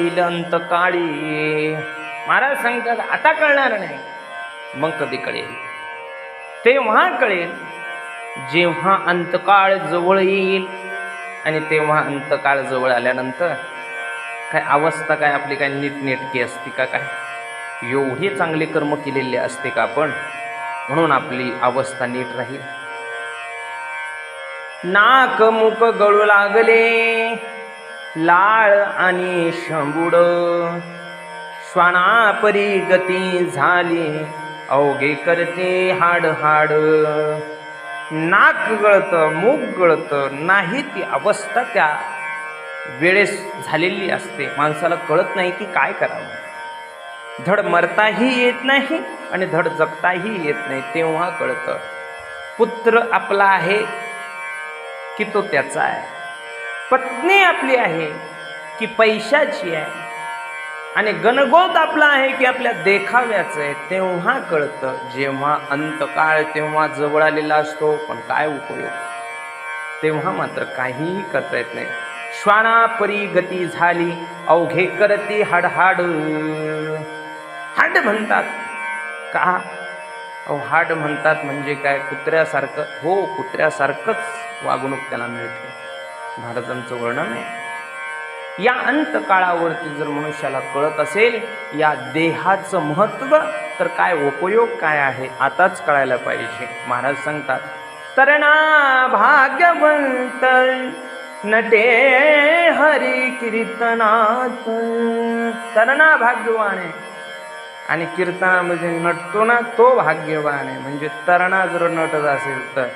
येईल अंतकाळी. महाराज सांगतात आता कळणार नाही, मग कधी कळेल? तेव्हा कळेल जेव्हा अंतकाळ जवळ येईल. आणि तेव्हा अंतकाळ जवळ आल्यानंतर काय अवस्था काय आपली काय नीटनेटकी असते का? काय एवढी चांगली कर्म केलेली असते का आपण, म्हणून आपली अवस्था नीट राहील. नाक मुक गळू लागले लाळ आणि शंभुड, श्वानापरी गती झाली अवघे करते हाड हाड. नाक गळतं, मूग गळतं, नाही ती अवस्था त्या वेळेस झालेली असते. माणसाला कळत नाही की काय करावं. धड मरताही येत नाही आणि धड जगताही येत नाही. तेव्हा कळतं पुत्र आपला आहे की तो त्याचा आहे, पत्नी आपली आहे की पैशाची आहे, आणि गणगोत आपला आहे की आपल्या देखाव्याचं आहे. तेव्हा कळतं जेव्हा अंतकाळ तेव्हा जवळ आलेला असतो. पण काय उपयोग, तेव्हा मात्र काहीही करता येत नाही. श्वानापरी गती झाली अवघे करती हाड हाड. हाड म्हणतात का? अहो हाड म्हणतात म्हणजे काय? कुत्र्यासारखं. हो, कुत्र्यासारखंच वागणूक त्याला मिळते. महाराजांचं वर्णन आहे. या अंतकाळावरती जर मनुष्याला कळत असेल या देहाचं महत्त्व, तर काय उपयोग काय आहे आताच कळायला पाहिजे. महाराज सांगतात तरणा भाग्यवंत नटे हरी कीर्तनात. तरणा भाग्यवान आहे आणि कीर्तनामध्ये नटतो ना तो भाग्यवान आहे. म्हणजे तरणा जर नटत असेल तर,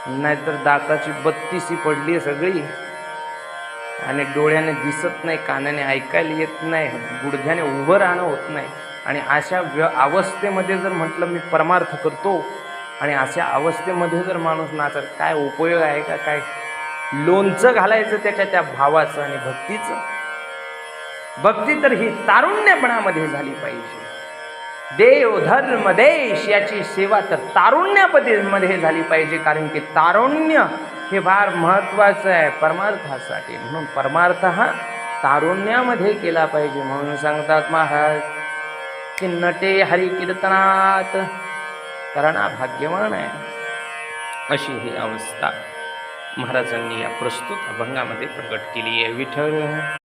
नाहीतर दाताची बत्तीसी पडली सगळी आणि डोळ्याने दिसत नाही, कानाने ऐकायला येत नाही, गुडघ्याने उभं राहणं होत नाही. आणि अशा अवस्थेमध्ये जर म्हटलं मी परमार्थ करतो आणि अशा अवस्थेमध्ये जर माणूस नाचत, काय उपयोग आहे का? काय लोणचं घालायचं त्याच्या त्या भावाचं आणि भक्तीचं? भक्ती तर ही तारुण्यपणामध्ये झाली पाहिजे. देव धर्म देश याची सेवा तर तारुण्यामध्ये झाली पाहिजे. कारण की तारुण्य हे फार महत्त्वाचं आहे परमार्थासाठी. म्हणून परमार्थ हा तारुण्यामध्ये केला पाहिजे. म्हणून सांगतात महाराज की नटे हरी कीर्तनात, तरणा भाग्यवान आहे. अशी ही अवस्था महाराजांनी या प्रस्तुत अभंगामध्ये प्रकट केली आहे. विठ्ठल